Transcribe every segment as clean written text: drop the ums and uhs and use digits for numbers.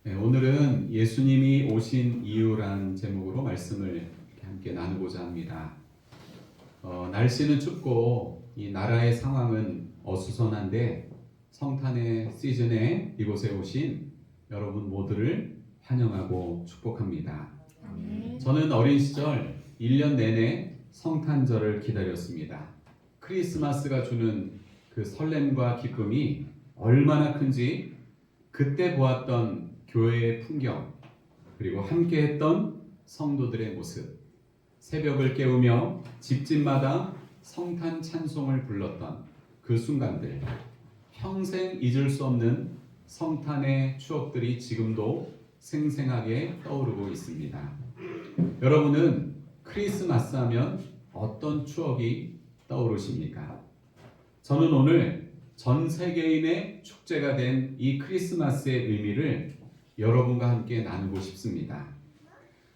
네, 오늘은 예수님이 오신 이유란 제목으로 말씀을 함께 나누고자 합니다. 날씨는 춥고 이 나라의 상황은 어수선한데 성탄의 시즌에 이곳에 오신 여러분 모두를 환영하고 축복합니다. 저는 어린 시절 1년 내내 성탄절을 기다렸습니다. 크리스마스가 주는 그 설렘과 기쁨이 얼마나 큰지 그때 보았던 교회의 풍경, 그리고 함께했던 성도들의 모습, 새벽을 깨우며 집집마다 성탄 찬송을 불렀던 그 순간들, 평생 잊을 수 없는 성탄의 추억들이 지금도 생생하게 떠오르고 있습니다. 여러분은 크리스마스 하면 어떤 추억이 떠오르십니까? 저는 오늘 전 세계인의 축제가 된 이 크리스마스의 의미를 여러분과 함께 나누고 싶습니다.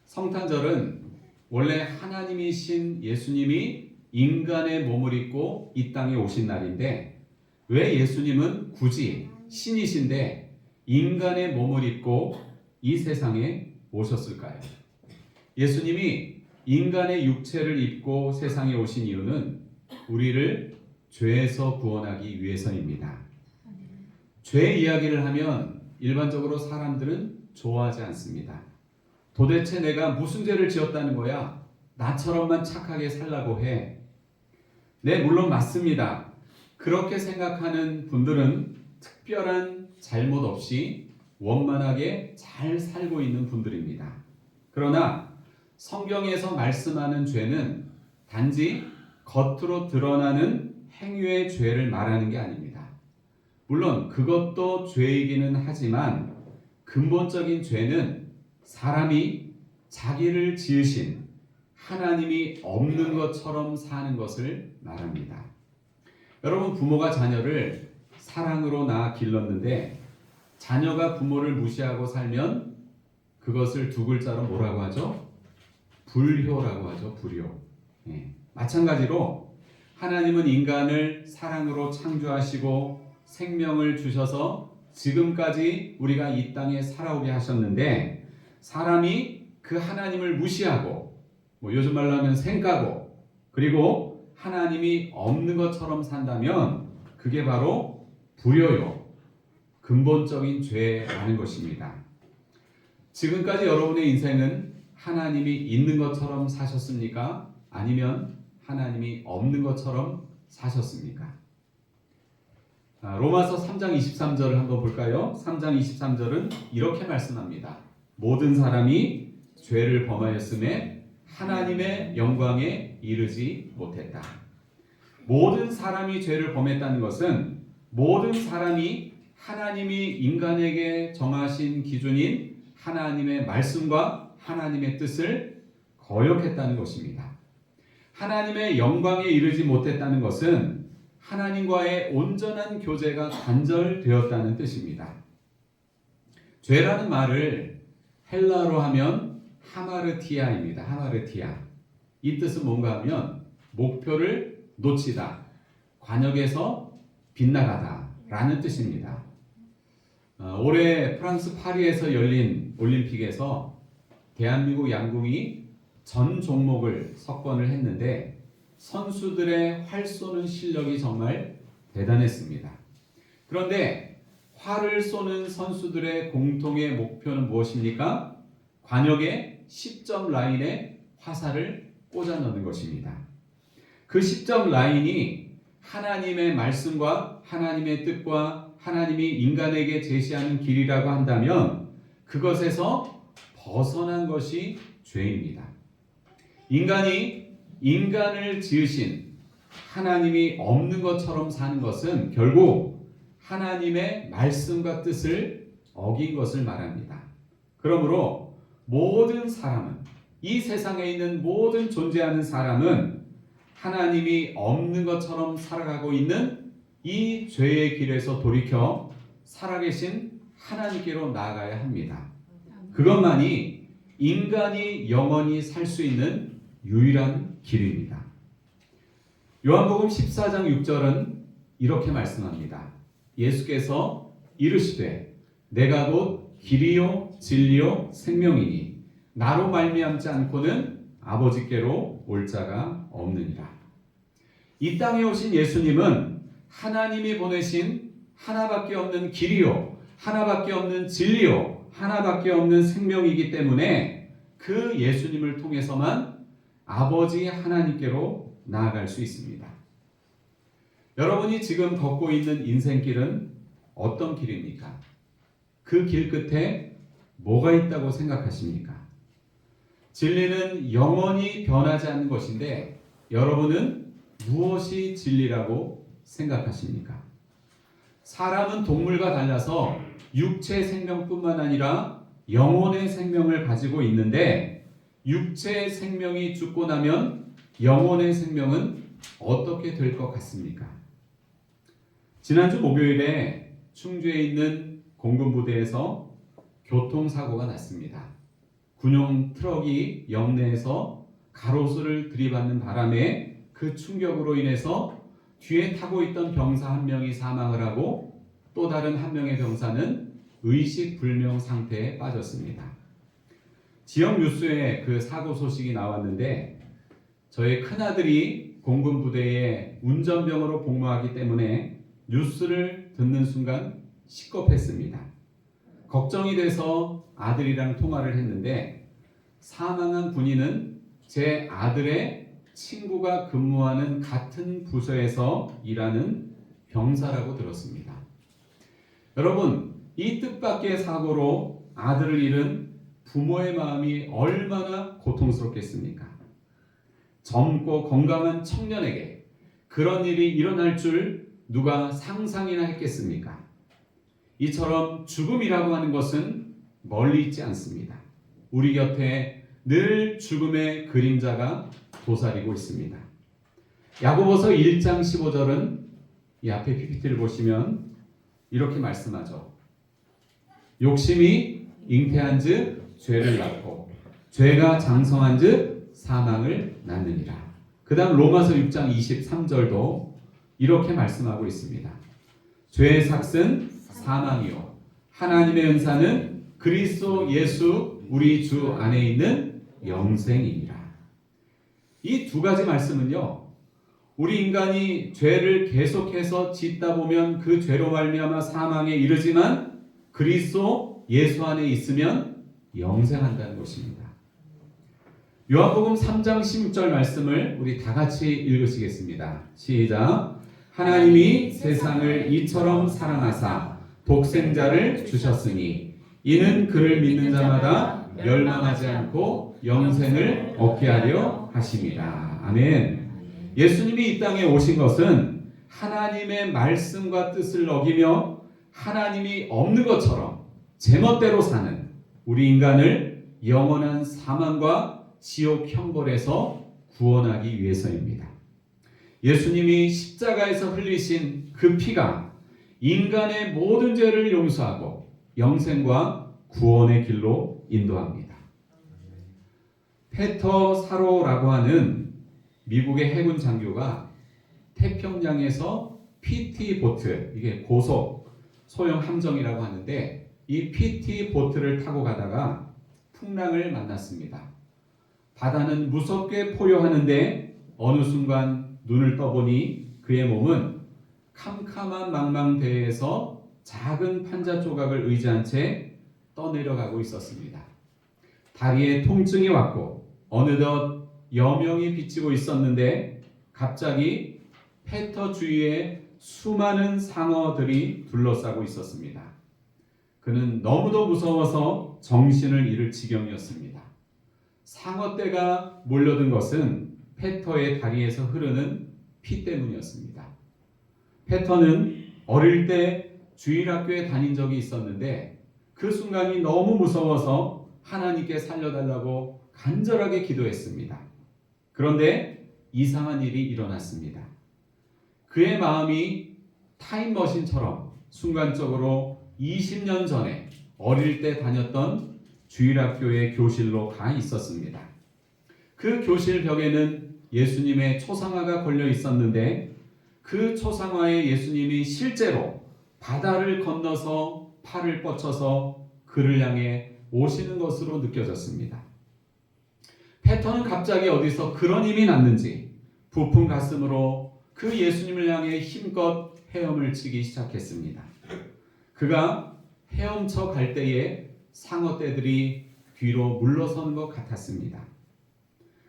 성탄절은 원래 하나님이신 예수님이 인간의 몸을 입고 이 땅에 오신 날인데, 왜 예수님은 굳이 신이신데 인간의 몸을 입고 이 세상에 오셨을까요? 예수님이 인간의 육체를 입고 세상에 오신 이유는 우리를 죄에서 구원하기 위해서입니다. 죄 이야기를 하면 일반적으로 사람들은 좋아하지 않습니다. 도대체 내가 무슨 죄를 지었다는 거야? 나처럼만 착하게 살라고 해. 네, 물론 맞습니다. 그렇게 생각하는 분들은 특별한 잘못 없이 원만하게 잘 살고 있는 분들입니다. 그러나 성경에서 말씀하는 죄는 단지 겉으로 드러나는 행위의 죄를 말하는 게 아닙니다. 물론 그것도 죄이기는 하지만 근본적인 죄는 사람이 자기를 지으신 하나님이 없는 것처럼 사는 것을 말합니다. 여러분, 부모가 자녀를 사랑으로 낳아 길렀는데 자녀가 부모를 무시하고 살면 그것을 두 글자로 뭐라고 하죠? 불효라고 하죠. 불효. 마찬가지로 하나님은 인간을 사랑으로 창조하시고 생명을 주셔서 지금까지 우리가 이 땅에 살아오게 하셨는데, 사람이 그 하나님을 무시하고 요즘 말로 하면 생까고, 그리고 하나님이 없는 것처럼 산다면 그게 바로 불효요, 근본적인 죄라는 것입니다. 지금까지 여러분의 인생은 하나님이 있는 것처럼 사셨습니까? 아니면 하나님이 없는 것처럼 사셨습니까? 로마서 3장 23절을 한번 볼까요? 3장 23절은 이렇게 말씀합니다. 모든 사람이 죄를 범하였음에 하나님의 영광에 이르지 못했다. 모든 사람이 죄를 범했다는 것은 모든 사람이 하나님이 인간에게 정하신 기준인 하나님의 말씀과 하나님의 뜻을 거역했다는 것입니다. 하나님의 영광에 이르지 못했다는 것은 하나님과의 온전한 교제가 단절되었다는 뜻입니다. 죄라는 말을 헬라어로 하면 하마르티아입니다. 하마르티아. 이 뜻은 뭔가 하면 목표를 놓치다, 관역에서 빗나가다 라는 뜻입니다. 올해 프랑스 파리에서 열린 올림픽에서 대한민국 양궁이 전 종목을 석권을 했는데 선수들의 활 쏘는 실력이 정말 대단했습니다. 그런데 활을 쏘는 선수들의 공통의 목표는 무엇입니까? 관역의 10점 라인에 화살을 꽂아 넣는 것입니다. 그 10점 라인이 하나님의 말씀과 하나님의 뜻과 하나님이 인간에게 제시하는 길이라고 한다면 그것에서 벗어난 것이 죄입니다. 인간이 인간을 지으신 하나님이 없는 것처럼 사는 것은 결국 하나님의 말씀과 뜻을 어긴 것을 말합니다. 그러므로 모든 사람은, 이 세상에 있는 모든 존재하는 사람은 하나님이 없는 것처럼 살아가고 있는 이 죄의 길에서 돌이켜 살아계신 하나님께로 나아가야 합니다. 그것만이 인간이 영원히 살 수 있는 유일한 길입니다. 요한복음 14장 6절은 이렇게 말씀합니다. 예수께서 이르시되 내가 곧 길이요 진리요 생명이니 나로 말미암지 않고는 아버지께로 올 자가 없느니라. 이 땅에 오신 예수님은 하나님이 보내신 하나밖에 없는 길이요 하나밖에 없는 진리요 하나밖에 없는 생명이기 때문에 그 예수님을 통해서만 아버지 하나님께로 나아갈 수 있습니다. 여러분이 지금 걷고 있는 인생길은 어떤 길입니까? 그 길 끝에 뭐가 있다고 생각하십니까? 진리는 영원히 변하지 않는 것인데 여러분은 무엇이 진리라고 생각하십니까? 사람은 동물과 달라서 육체 생명뿐만 아니라 영혼의 생명을 가지고 있는데 육체의 생명이 죽고 나면 영혼의 생명은 어떻게 될 것 같습니까? 지난주 목요일에 충주에 있는 공군부대에서 교통사고가 났습니다. 군용 트럭이 역내에서 가로수를 들이받는 바람에 그 충격으로 인해서 뒤에 타고 있던 병사 한 명이 사망을 하고 또 다른 한 명의 병사는 의식불명 상태에 빠졌습니다. 지역 뉴스에 그 사고 소식이 나왔는데 저의 큰아들이 공군부대에 운전병으로 복무하기 때문에 뉴스를 듣는 순간 시겁했습니다. 걱정이 돼서 아들이랑 통화를 했는데 사망한 군인은 제 아들의 친구가 근무하는 같은 부서에서 일하는 병사라고 들었습니다. 여러분, 이 뜻밖의 사고로 아들을 잃은 부모의 마음이 얼마나 고통스럽겠습니까? 젊고 건강한 청년에게 그런 일이 일어날 줄 누가 상상이나 했겠습니까? 이처럼 죽음이라고 하는 것은 멀리 있지 않습니다. 우리 곁에 늘 죽음의 그림자가 도사리고 있습니다. 야고보서 1장 15절은 이 앞에 PPT를 보시면 이렇게 말씀하죠. 욕심이 잉태한 즉 죄를 낳고 죄가 장성한 즉 사망을 낳느니라. 그 다음 로마서 6장 23절도 이렇게 말씀하고 있습니다. 죄의 삭은 사망이요 하나님의 은사는 그리스도 예수 우리 주 안에 있는 영생이니라. 이 두 가지 말씀은요, 우리 인간이 죄를 계속해서 짓다 보면 그 죄로 말미암아 사망에 이르지만 그리스도 예수 안에 있으면 영생한다는 것입니다. 요한복음 3장 16절 말씀을 우리 다 같이 읽으시겠습니다. 시작. 하나님이 세상을 이처럼 사랑하사 독생자를 주셨으니 이는 그를 믿는 자마다 멸망하지 않고 영생을 얻게 하려 하심이라. 아멘. 예수님이 이 땅에 오신 것은 하나님의 말씀과 뜻을 어기며 하나님이 없는 것처럼 제멋대로 사는 우리 인간을 영원한 사망과 지옥 형벌에서 구원하기 위해서입니다. 예수님이 십자가에서 흘리신 그 피가 인간의 모든 죄를 용서하고 영생과 구원의 길로 인도합니다. 페터 사로라고 하는 미국의 해군 장교가 태평양에서 PT 보트, 이게 고속 소형 함정이라고 하는데 이 PT 보트를 타고 가다가 풍랑을 만났습니다. 바다는 무섭게 포효하는데 어느 순간 눈을 떠보니 그의 몸은 캄캄한 망망대해에서 작은 판자 조각을 의지한 채 떠내려가고 있었습니다. 다리에 통증이 왔고 어느덧 여명이 비치고 있었는데 갑자기 페터 주위에 수많은 상어들이 둘러싸고 있었습니다. 그는 너무도 무서워서 정신을 잃을 지경이었습니다. 상어떼가 몰려든 것은 페터의 다리에서 흐르는 피 때문이었습니다. 페터는 어릴 때 주일학교에 다닌 적이 있었는데 그 순간이 너무 무서워서 하나님께 살려달라고 간절하게 기도했습니다. 그런데 이상한 일이 일어났습니다. 그의 마음이 타임머신처럼 순간적으로 20년 전에 어릴 때 다녔던 주일학교의 교실로 가 있었습니다. 그 교실 벽에는 예수님의 초상화가 걸려 있었는데 그 초상화에 예수님이 실제로 바다를 건너서 팔을 뻗쳐서 그를 향해 오시는 것으로 느껴졌습니다. 페터는 갑자기 어디서 그런 힘이 났는지 부푼 가슴으로 그 예수님을 향해 힘껏 헤엄을 치기 시작했습니다. 그가 헤엄쳐 갈 때에 상어떼들이 뒤로 물러서는 것 같았습니다.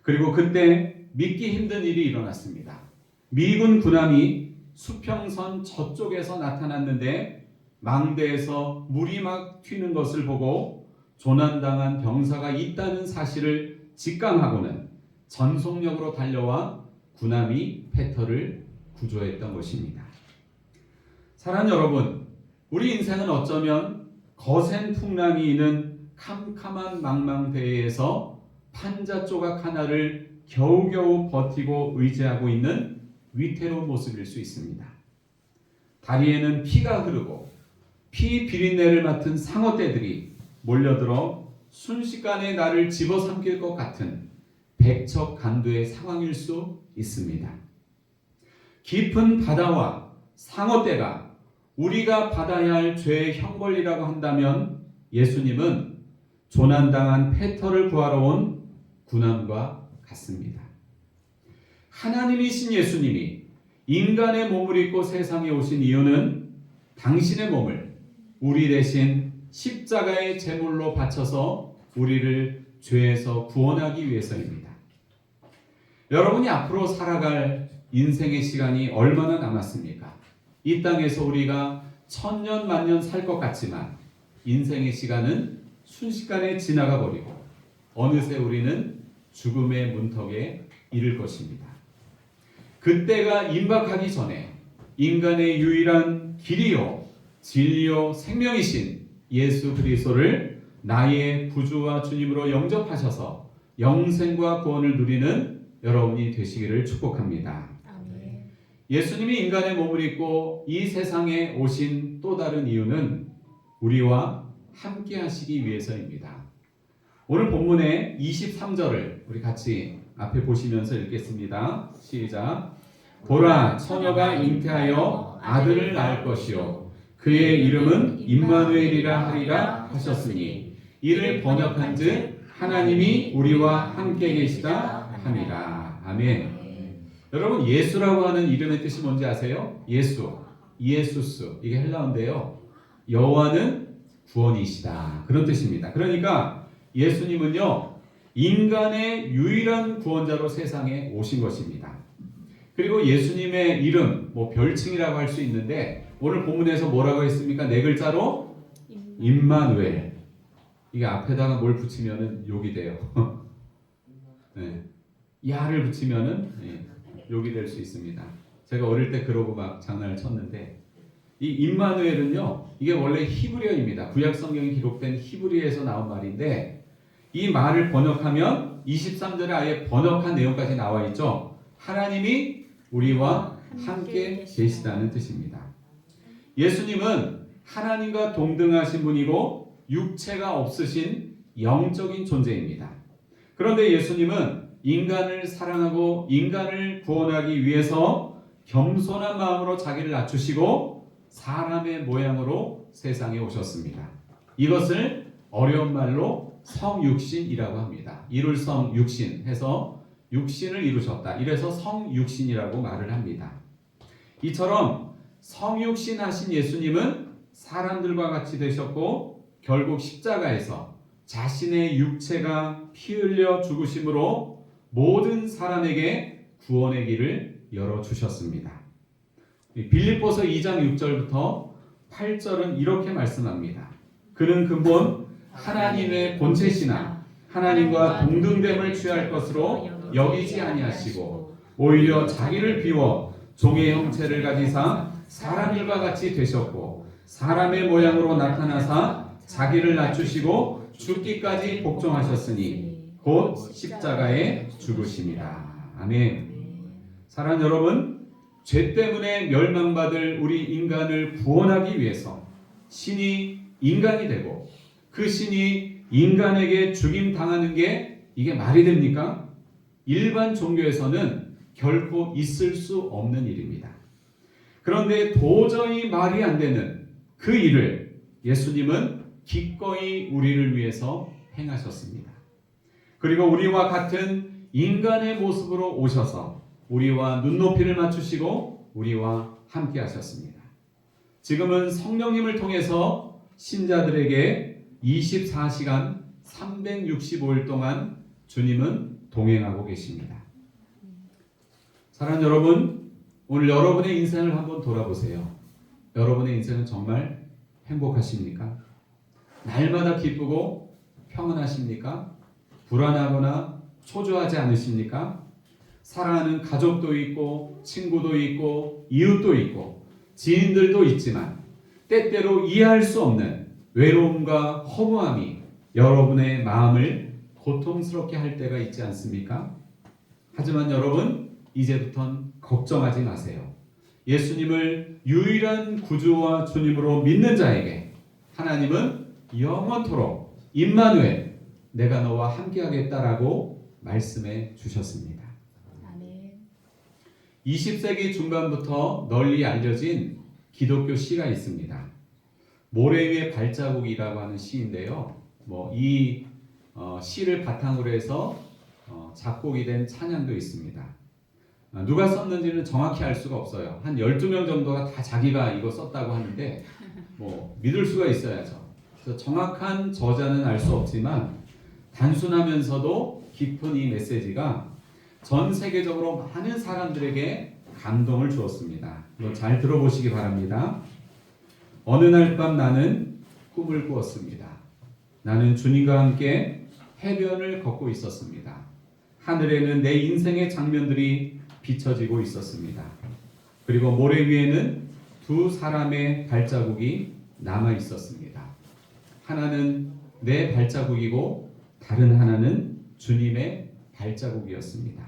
그리고 그때 믿기 힘든 일이 일어났습니다. 미군 군함이 수평선 저쪽에서 나타났는데 망대에서 물이 막 튀는 것을 보고 조난당한 병사가 있다는 사실을 직감하고는 전속력으로 달려와 군함이 페터를 구조했던 것입니다. 사랑하는 여러분, 우리 인생은 어쩌면 거센 풍랑이 있는 캄캄한 망망대해에서 판자 조각 하나를 겨우겨우 버티고 의지하고 있는 위태로운 모습일 수 있습니다. 다리에는 피가 흐르고 피 비린내를 맡은 상어떼들이 몰려들어 순식간에 나를 집어삼킬 것 같은 백척간두의 상황일 수 있습니다. 깊은 바다와 상어떼가 우리가 받아야 할 죄의 형벌이라고 한다면 예수님은 조난당한 페터를 구하러 온 군함과 같습니다. 하나님이신 예수님이 인간의 몸을 입고 세상에 오신 이유는 당신의 몸을 우리 대신 십자가의 제물로 바쳐서 우리를 죄에서 구원하기 위해서입니다. 여러분이 앞으로 살아갈 인생의 시간이 얼마나 남았습니까? 이 땅에서 우리가 천년 만년 살 것 같지만 인생의 시간은 순식간에 지나가 버리고 어느새 우리는 죽음의 문턱에 이를 것입니다. 그때가 임박하기 전에 인간의 유일한 길이요 진리요 생명이신 예수 그리스도를 나의 구주와 주님으로 영접하셔서 영생과 구원을 누리는 여러분이 되시기를 축복합니다. 아멘. 예수님이 인간의 몸을 입고 이 세상에 오신 또 다른 이유는 우리와 함께 하시기 위해서입니다. 오늘 본문의 23절을 우리 같이 앞에 보시면서 읽겠습니다. 시작. 보라, 처녀가 잉태하여 아들을 낳을 것이요 그의 이름은 임마누엘이라 하리라 하셨으니 이를 번역한즉 하나님이 우리와 함께 계시다 함이라. 아멘. 여러분, 예수라고 하는 이름의 뜻이 뭔지 아세요? 예수, 이에수스, 이게 헬라어인데요. 여호와는 구원이시다, 그런 뜻입니다. 그러니까 예수님은요 인간의 유일한 구원자로 세상에 오신 것입니다. 그리고 예수님의 이름, 별칭이라고 할 수 있는데 오늘 본문에서 뭐라고 했습니까? 네 글자로 임마누엘. 이게 앞에다가 뭘 붙이면은 욕이 돼요. 네. 야를 붙이면은 욕이 될 수 있습니다. 제가 어릴 때 그러고 막 장난을 쳤는데 이 임마누엘은요 이게 원래 히브리어입니다. 구약 성경에 기록된 히브리어에서 나온 말인데 이 말을 번역하면 23절에 아예 번역한 내용까지 나와 있죠. 하나님이 우리와 함께 계시다는 뜻입니다. 예수님은 하나님과 동등하신 분이고 육체가 없으신 영적인 존재입니다. 그런데 예수님은 인간을 사랑하고 인간을 구원하기 위해서 겸손한 마음으로 자기를 낮추시고 사람의 모양으로 세상에 오셨습니다. 이것을 어려운 말로 성육신이라고 합니다. 이룰 성육신 해서 육신을 이루셨다. 이래서 성육신이라고 말을 합니다. 이처럼 성육신 하신 예수님은 사람들과 같이 되셨고 결국 십자가에서 자신의 육체가 피 흘려 죽으심으로 모든 사람에게 구원의 길을 열어주셨습니다. 빌립보서 2장 6절부터 8절은 이렇게 말씀합니다. 그는 근본 하나님의 본체시나 하나님과 동등됨을 취할 것으로 여기지 아니하시고 오히려 자기를 비워 종의 형체를 가지사 사람들과 같이 되셨고 사람의 모양으로 나타나사 자기를 낮추시고 죽기까지 복종하셨으니 곧 십자가에 죽으심이라. 아멘. 사랑하는 여러분, 죄 때문에 멸망받을 우리 인간을 구원하기 위해서 신이 인간이 되고 그 신이 인간에게 죽임 당하는 게 이게 말이 됩니까? 일반 종교에서는 결코 있을 수 없는 일입니다. 그런데 도저히 말이 안 되는 그 일을 예수님은 기꺼이 우리를 위해서 행하셨습니다. 그리고 우리와 같은 인간의 모습으로 오셔서 우리와 눈높이를 맞추시고 우리와 함께 하셨습니다. 지금은 성령님을 통해서 신자들에게 24시간 365일 동안 주님은 동행하고 계십니다. 사랑하는 여러분, 오늘 여러분의 인생을 한번 돌아보세요. 여러분의 인생은 정말 행복하십니까? 날마다 기쁘고 평안하십니까? 불안하거나 초조하지 않으십니까? 사랑하는 가족도 있고 친구도 있고 이웃도 있고 지인들도 있지만 때때로 이해할 수 없는 외로움과 허무함이 여러분의 마음을 고통스럽게 할 때가 있지 않습니까? 하지만 여러분, 이제부턴 걱정하지 마세요. 예수님을 유일한 구주와 주님으로 믿는 자에게 하나님은 영원토록 임마누엘, 내가 너와 함께하겠다라고 말씀해 주셨습니다. 아멘. 20세기 중반부터 널리 알려진 기독교 시가 있습니다. 모래 위의 발자국이라고 하는 시인데요. 이 시를 바탕으로 해서 작곡이 된 찬양도 있습니다. 누가 썼는지는 정확히 알 수가 없어요. 한 12명 정도가 다 자기가 이거 썼다고 하는데 믿을 수가 있어야죠. 그래서 정확한 저자는 알 수 없지만 단순하면서도 깊은 이 메시지가 전 세계적으로 많은 사람들에게 감동을 주었습니다. 이거 잘 들어보시기 바랍니다. 어느 날 밤 나는 꿈을 꾸었습니다. 나는 주님과 함께 해변을 걷고 있었습니다. 하늘에는 내 인생의 장면들이 비춰지고 있었습니다. 그리고 모래 위에는 두 사람의 발자국이 남아 있었습니다. 하나는 내 발자국이고 다른 하나는 주님의 발자국이었습니다.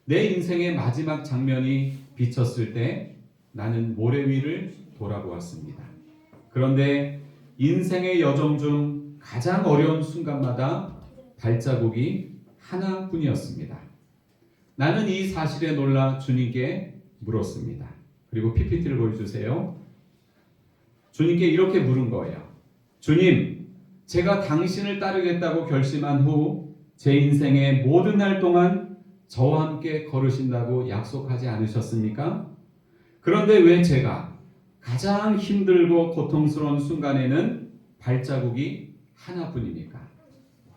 내 인생의 마지막 장면이 비쳤을 때 나는 모래 위를 돌아보았습니다. 그런데 인생의 여정 중 가장 어려운 순간마다 발자국이 하나뿐이었습니다. 나는 이 사실에 놀라 주님께 물었습니다. 그리고 PPT를 보여주세요. 주님께 이렇게 물은 거예요. 주님, 제가 당신을 따르겠다고 결심한 후 제 인생의 모든 날 동안 저와 함께 걸으신다고 약속하지 않으셨습니까? 그런데 왜 제가 가장 힘들고 고통스러운 순간에는 발자국이 하나뿐입니까?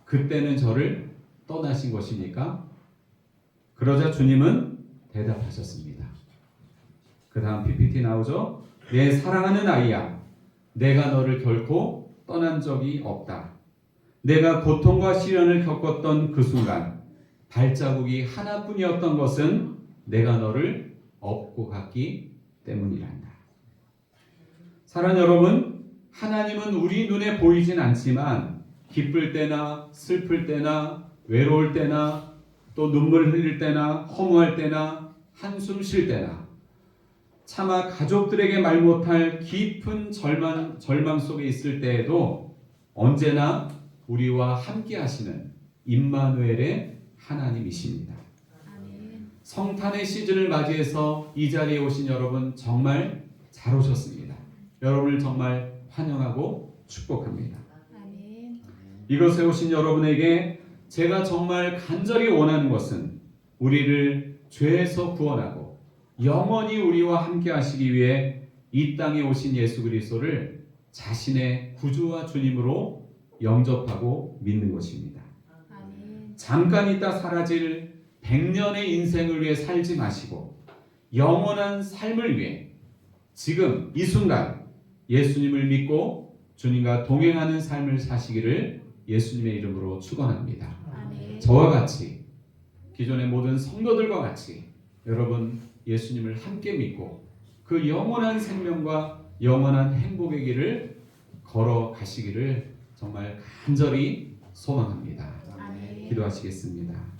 그때는 저를 떠나신 것입니까? 그러자 주님은 대답하셨습니다. 그 다음 PPT 나오죠? 내 사랑하는 아이야, 내가 너를 결코 떠난 적이 없다. 내가 고통과 시련을 겪었던 그 순간 발자국이 하나뿐이었던 것은 내가 너를 업고 갔기 때문이란다. 사랑하는 여러분, 하나님은 우리 눈에 보이진 않지만 기쁠 때나 슬플 때나 외로울 때나 또 눈물 흘릴 때나 허무할 때나 한숨 쉴 때나 차마 가족들에게 말 못할 깊은 절망 속에 있을 때에도 언제나 우리와 함께 하시는 임마누엘의 하나님이십니다. 아멘. 성탄의 시즌을 맞이해서 이 자리에 오신 여러분 정말 잘 오셨습니다. 여러분을 정말 환영하고 축복합니다. 아멘. 이곳에 오신 여러분에게 제가 정말 간절히 원하는 것은 우리를 죄에서 구원하고 영원히 우리와 함께 하시기 위해 이 땅에 오신 예수 그리스도를 자신의 구주와 주님으로 영접하고 믿는 것입니다. 아멘. 잠깐 있다 사라질 100년의 인생을 위해 살지 마시고 영원한 삶을 위해 지금 이 순간 예수님을 믿고 주님과 동행하는 삶을 사시기를 예수님의 이름으로 축원합니다. 아멘. 저와 같이 기존의 모든 성도들과 같이 여러분 예수님을 함께 믿고 그 영원한 생명과 영원한 행복의 길을 걸어가시기를 정말 간절히 소망합니다. 아멘. 기도하시겠습니다.